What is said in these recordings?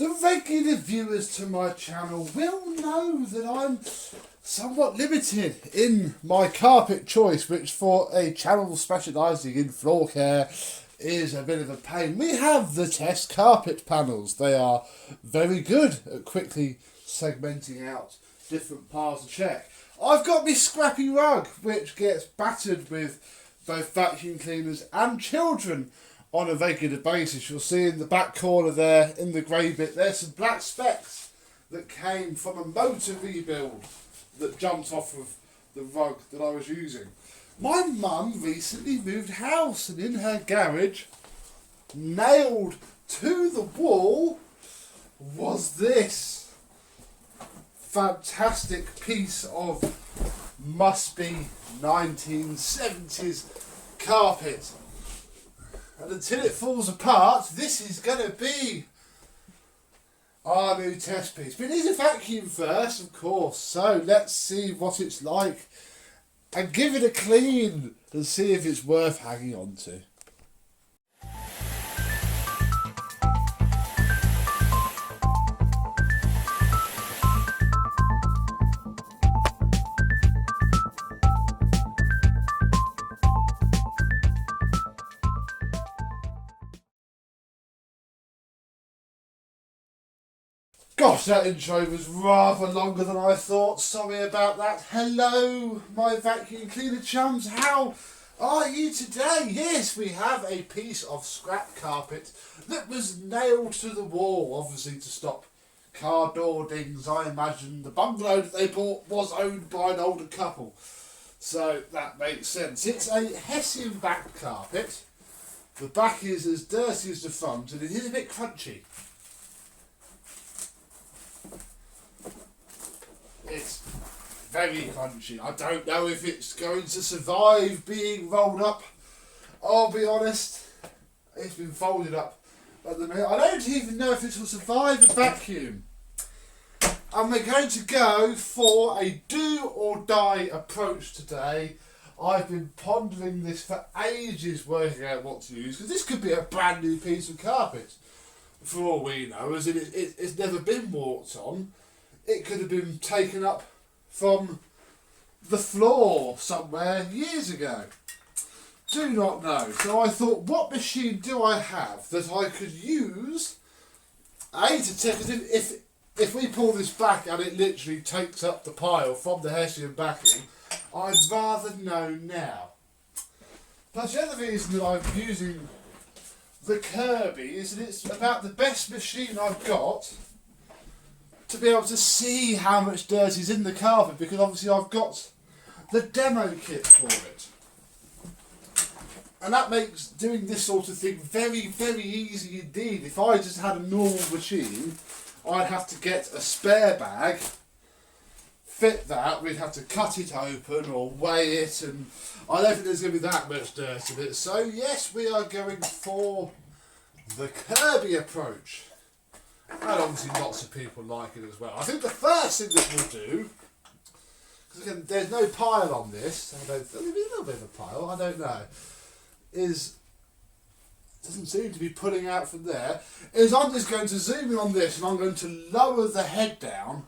The regular viewers to my channel will know that I'm somewhat limited in my carpet choice, which for a channel specialising in floor care is a bit of a pain. We have the test carpet panels. They are very good at quickly segmenting out different piles of check. I've got my scrappy rug, which gets battered with both vacuum cleaners and children on a regular basis. You'll see in the back corner there, in the grey bit, there's some black specks that came from a motor rebuild that jumped off of the rug that I was using. My mum recently moved house, and in her garage, nailed to the wall, was this fantastic piece of must-be 1970s carpet. And until it falls apart, this is going to be our new test piece. But it needs a vacuum first, of course. So let's see what it's like and give it a clean and see if it's worth hanging on to. Gosh, that intro was rather longer than I thought. Sorry about that. Hello, my vacuum cleaner chums. How are you today? Yes, we have a piece of scrap carpet that was nailed to the wall, obviously to stop car door dings. I imagine the bungalow that they bought was owned by an older couple, so that makes sense. It's a Hessian back carpet. The back is as dirty as the front, and it is a bit crunchy. It's very crunchy. I don't know if it's going to survive being rolled up. I'll be honest, it's been folded up at the minute. I don't even know if it will survive a vacuum. And we're going to go for a do or die approach today. I've been pondering this for ages, working out what to use, because this could be a brand new piece of carpet for all we know, as it's never been walked on. It could have been taken up from the floor somewhere years ago. Do not know. So I thought, what machine do I have that I could use? To check if we pull this back and it literally takes up the pile from the Hessian backing, I'd rather know now. Plus the other reason that I'm using the Kirby is that it's about the best machine I've got to be able to see how much dirt is in the carpet, because obviously I've got the demo kit for it. And that makes doing this sort of thing very, very easy indeed. If I just had a normal machine, I'd have to get a spare bag, fit that, we'd have to cut it open or weigh it, and I don't think there's going to be that much dirt in it. So yes, we are going for the Kirby approach. And obviously lots of people like it as well. I think the first thing that we'll do, because again there's no pile on this, there'll be a little bit of a pile, I don't know, doesn't seem to be pulling out from there, is I'm just going to zoom in on this and I'm going to lower the head down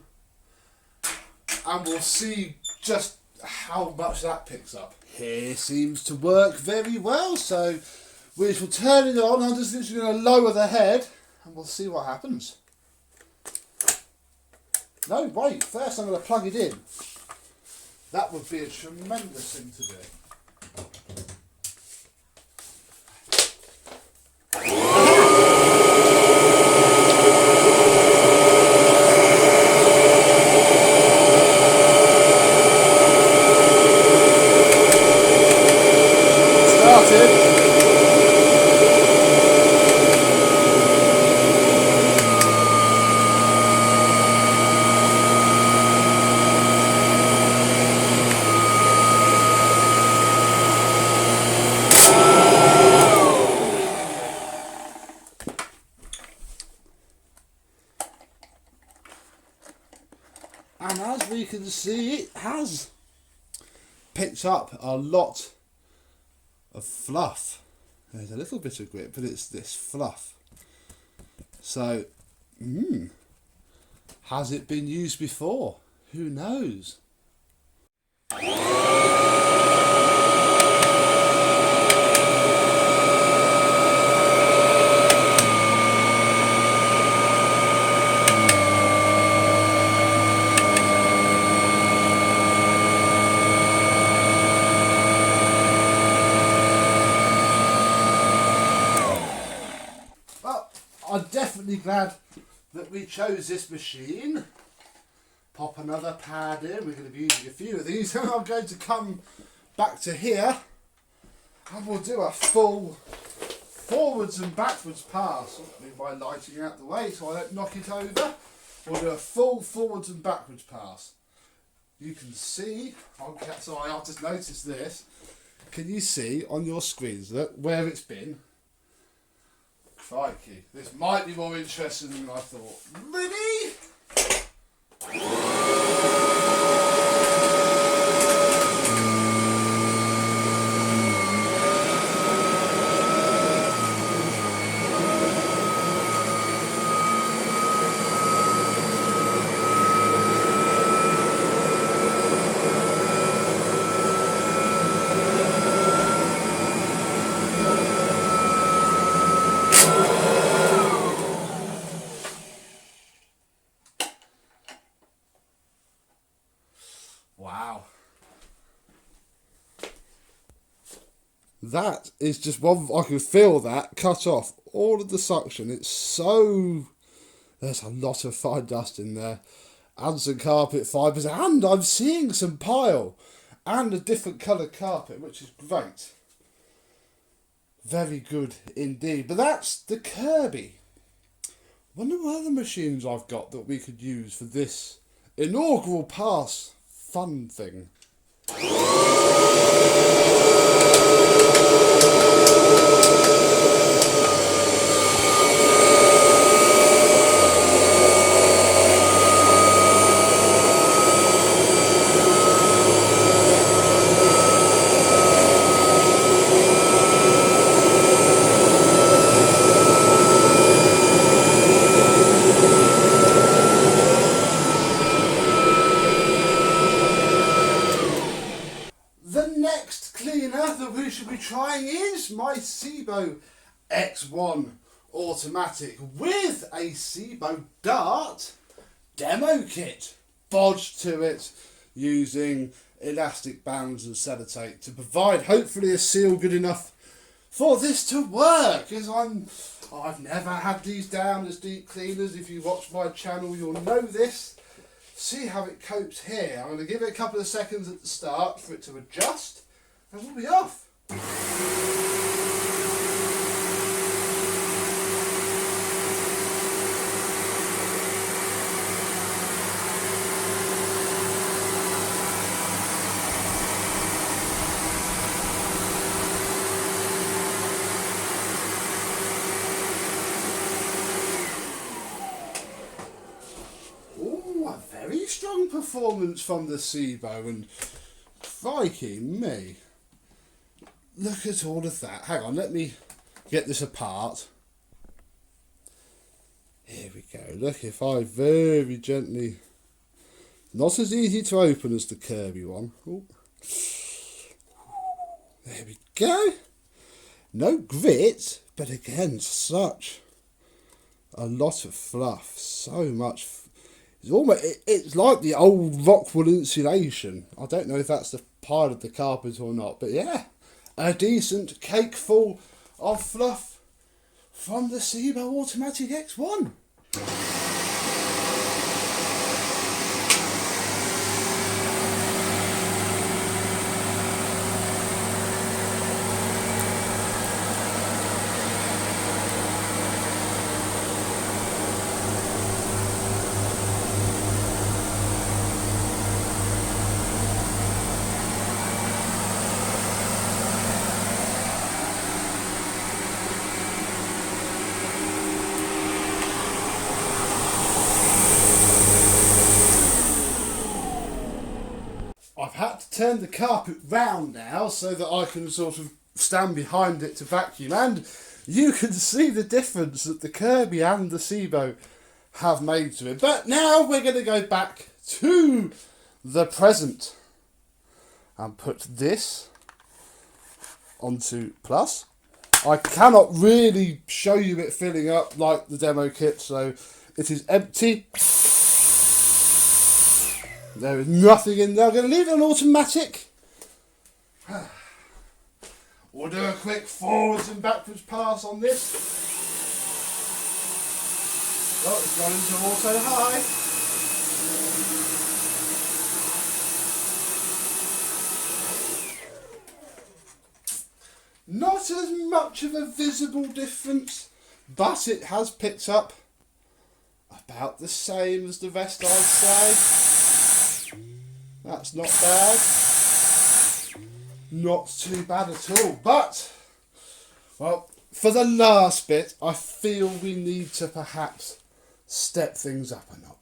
and we'll see just how much that picks up. Here seems to work very well, so we shall turn it on. I'm just literally going to lower the head and we'll see what happens. No, wait, first I'm going to plug it in. That would be a tremendous thing to do. Started. And as we can see, it has picked up a lot of fluff. There's a little bit of grit, but it's this fluff. So Has it been used before? Who knows? I'm definitely glad that we chose this machine. Pop another pad in. We're going to be using a few of these. And I'm going to come back to here and we'll do a full forwards and backwards pass. By lighting out the way so I don't knock it over. We'll do a full forwards and backwards pass. You can see, so I'll just notice this. Can you see on your screens that where it's been? Crikey, this might be more interesting than I thought. Ready? Wow. That is just one, I can feel that cut off all of the suction. It's so, there's a lot of fine dust in there and some carpet fibres, and I'm seeing some pile and a different coloured carpet, which is great. Very good indeed. But that's the Kirby. Wonder what other machines I've got that we could use for this inaugural pass fun thing. Trying is my Beko X1 automatic with a Beko Dart demo kit bodged to it using elastic bands and sellotape to provide hopefully a seal good enough for this to work, as I've never had these down as deep cleaners. If you watch my channel you'll know this. See how it copes here. I'm going to give it a couple of seconds at the start for it to adjust and we'll be off. Oh, a very strong performance from the Beko, and crikey me. Look at all of that. Hang on, let me get this apart. Here we go. Look, if I very gently... Not as easy to open as the Kirby one. Ooh. There we go. No grit, but again, such a lot of fluff. So much... It's like the old Rockwool insulation. I don't know if that's the part of the carpet or not, but yeah. A decent cake full of fluff from the Beko Automatic X1. I've had to turn the carpet round now so that I can sort of stand behind it to vacuum, and you can see the difference that the Kirby and the Beko have made to it. But now we're going to go back to the present and put this onto plus. I cannot really show you it filling up like the demo kit, so it is empty. There is nothing in there. I'm going to leave it on automatic. We'll do a quick forwards and backwards pass on this. Oh, it's gone into auto high. Not as much of a visible difference, but it has picked up about the same as the rest, I'd say. That's not bad. Not too bad at all. But, well, for the last bit, I feel we need to perhaps step things up a notch.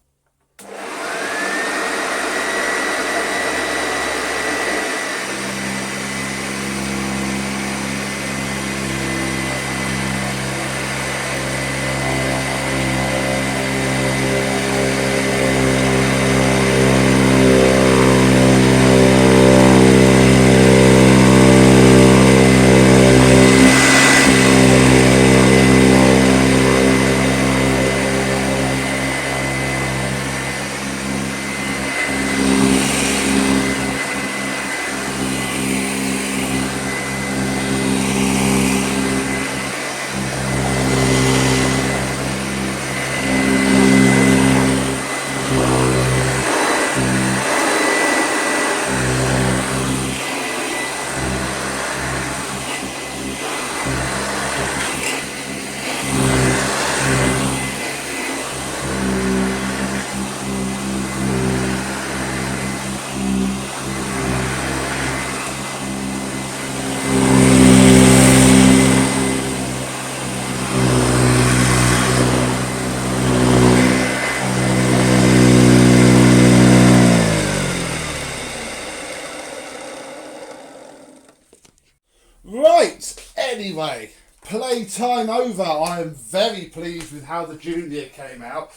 Right, anyway, playtime over. I am very pleased with how the Junior came out,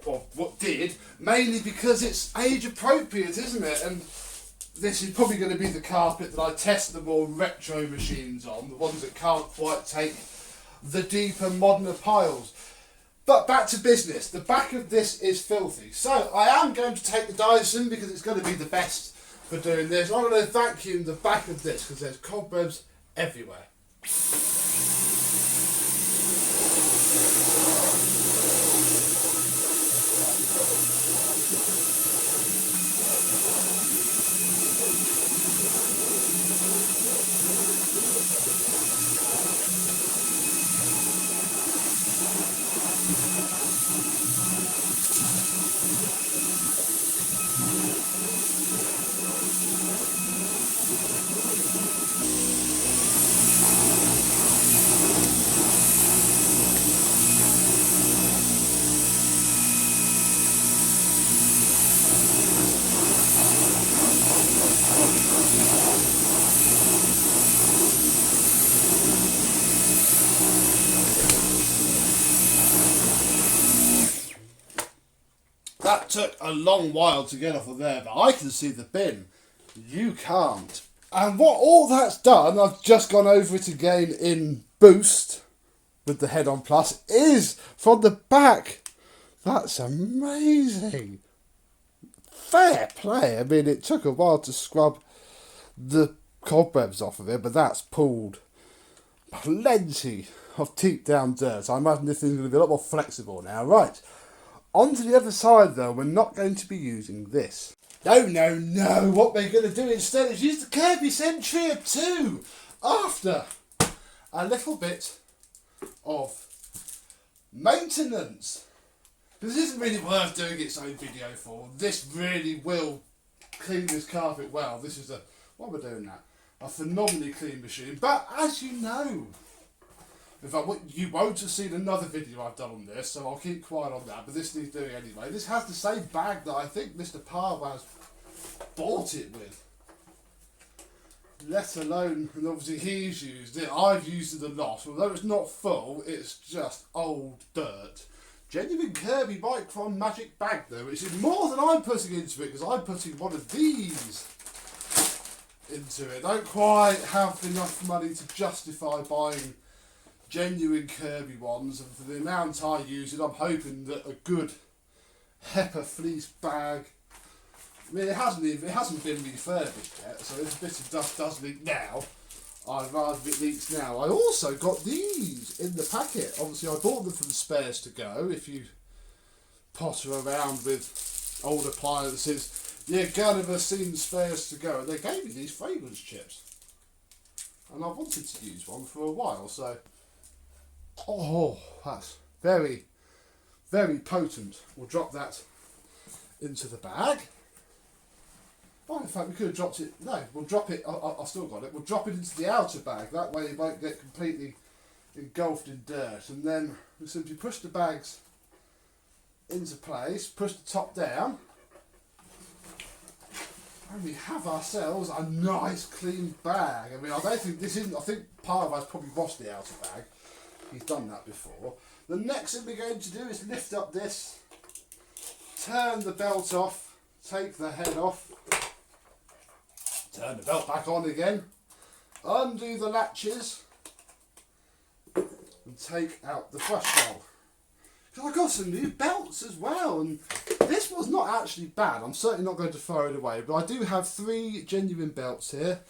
or what did, mainly because it's age appropriate, isn't it? And this is probably going to be the carpet that I test the more retro machines on, the ones that can't quite take the deeper, moderner piles. But back to business. The back of this is filthy. So I am going to take the Dyson because it's going to be the best for doing this. I'm going to vacuum the back of this because there's cobwebs everywhere. That took a long while to get off of there, but I can see the bin. You can't. And what all that's done, I've just gone over it again in Boost with the head on plus, is from the back. That's amazing. Fair play. I mean, it took a while to scrub the cobwebs off of it, but that's pulled plenty of deep down dirt. I imagine this thing's going to be a lot more flexible now. Right. On to the other side though, we're not going to be using this. No, no, no. What we're going to do instead is use the Kirby Centria 2 after a little bit of maintenance. This isn't really worth doing its own video for. This really will clean this carpet well. This is what we're doing now, a phenomenally clean machine. But as you know, in fact, you won't have seen another video I've done on this, so I'll keep quiet on that, but this needs doing anyway. This has the same bag that I think Mr. Parwaz bought it with. Let alone, and obviously he's used it, I've used it a lot. Although it's not full, it's just old dirt. Genuine Kirby Micron Magic Bag though, which is more than I'm putting into it because I'm putting one of these into it. I don't quite have enough money to justify buying genuine Kirby ones, and for the amount I use it, I'm hoping that a good HEPA fleece bag. I mean, it hasn't been refurbished yet, so if a bit of dust does leak now, I'd rather it leaks now. I also got these in the packet. Obviously, I bought them from Spares to Go. If you potter around with old appliances, you're gonna have seen Spares to Go. And they gave me these fragrance chips, and I wanted to use one for a while. So, oh, that's very, very potent. We'll drop that into the bag. Oh, in fact, we could have dropped it. No, we'll drop it. I've still got it. We'll drop it into the outer bag. That way it won't get completely engulfed in dirt. And then we simply push the bags into place, push the top down, and we have ourselves a nice clean bag. I mean, I don't think this isn't. I think part of us probably washed the outer bag. He's done that before. The next thing we're going to do is lift up this, turn the belt off, take the head off. Turn the belt back on again, undo the latches, and take out the brush roll. I got some new belts as well, and this was not actually bad. I'm certainly not going to throw it away, but I do have 3 genuine belts here.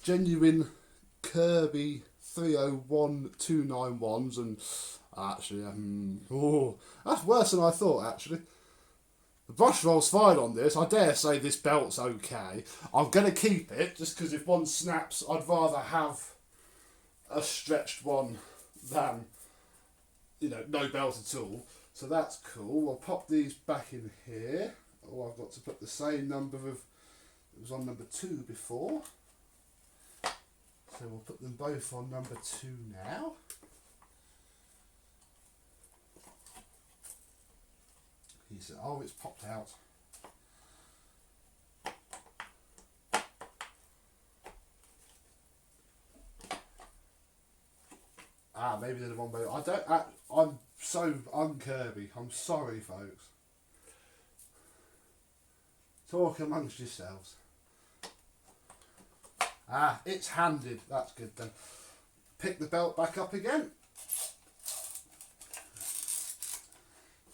Genuine Kirby 301291s, and actually, oh, that's worse than I thought actually. The brush roll's fine on this. I dare say this belt's okay. I'm going to keep it just because if one snaps, I'd rather have a stretched one than, you know, no belt at all. So that's cool. I'll pop these back in here. Oh, I've got to put the same number of, it was on number 2 before. So we'll put them both on number 2 now. He said, oh, it's popped out. Ah, maybe they're the one way. I'm so un-Kirby. I'm sorry, folks. Talk amongst yourselves. Ah, it's handed. That's good then. Pick the belt back up again.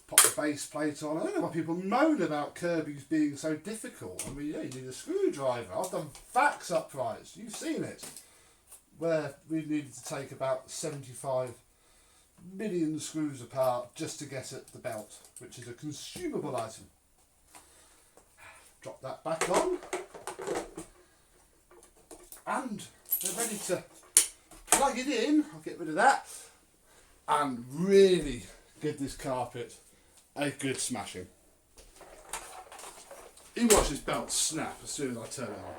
Pop the base plate on. I don't know why people moan about Kirby's being so difficult. I mean, yeah, you need a screwdriver. I've done fax uprights. You've seen it. Where we needed to take about 75 million screws apart just to get at the belt, which is a consumable item. Drop that back on. And they're ready to plug it in. I'll get rid of that. And really give this carpet a good smashing. You watch this belt snap as soon as I turn it on.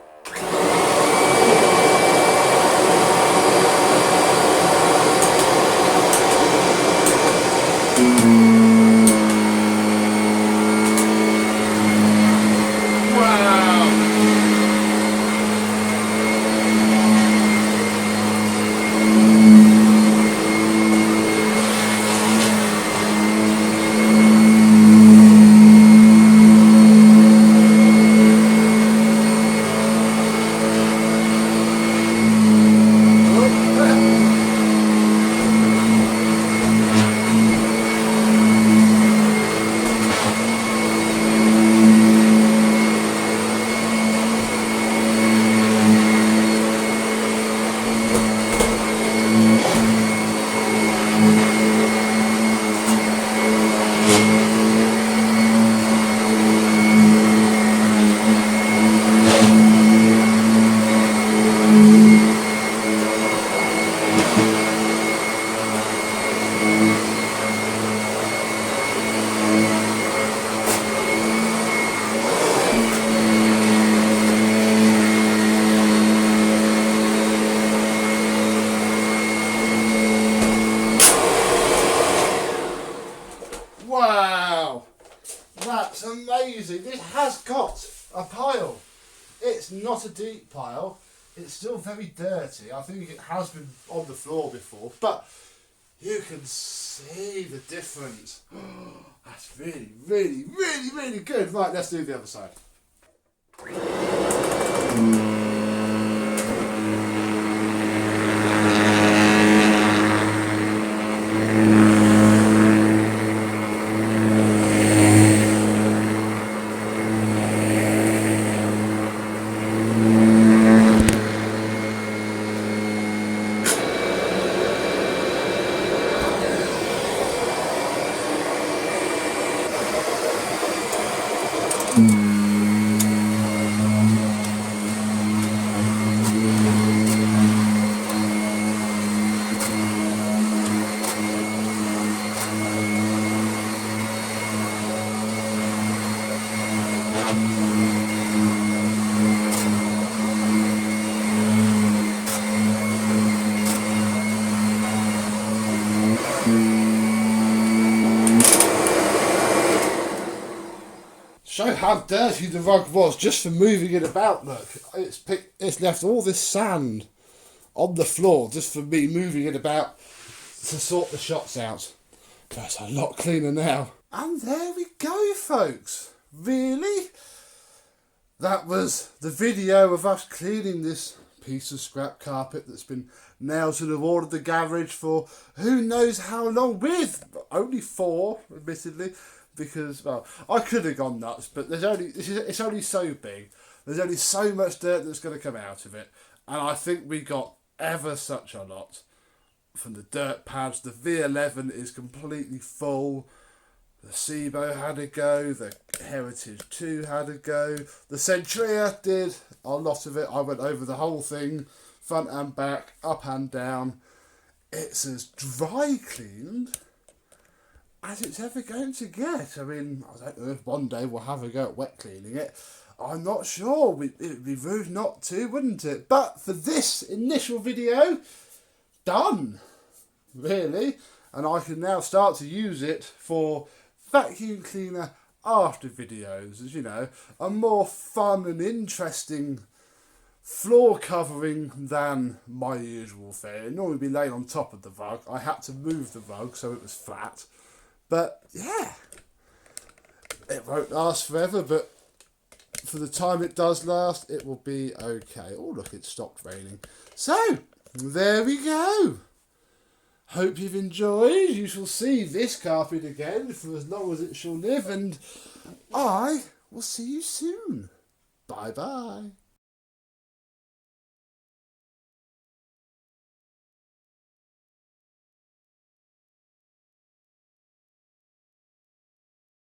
Wow, that's amazing. This has got a pile. It's not a deep pile. It's still very dirty. I think it has been on the floor before, but you can see the difference. That's really, really, really, really good. Right, let's do the other side. Show how dirty the rug was just for moving it about. Look, it's left all this sand on the floor just for me moving it about to sort the shots out. But it's a lot cleaner now. And there we go, folks. Really? That was the video of us cleaning this piece of scrap carpet that's been nailed to the wall of the garage for who knows how long, with only 4, admittedly. Because, well, I could have gone nuts, but it's only so big. There's only so much dirt that's going to come out of it. And I think we got ever such a lot from the dirt pads. The V11 is completely full. The Cibo had a go. The Heritage 2 had a go. The Centria did a lot of it. I went over the whole thing, front and back, up and down. It's as dry cleaned as it's ever going to get. I mean, I don't know if one day we'll have a go at wet cleaning it. I'm not sure. It'd be rude not to, wouldn't it? But for this initial video, done, really. And I can now start to use it for vacuum cleaner after videos, as you know, a more fun and interesting floor covering than my usual fare. It'd normally be laid on top of the rug. I had to move the rug so it was flat. But yeah, it won't last forever, but for the time it does last, it will be okay. Oh, look, it stopped raining. So, there we go. Hope you've enjoyed. You shall see this carpet again for as long as it shall live, and I will see you soon. Bye-bye.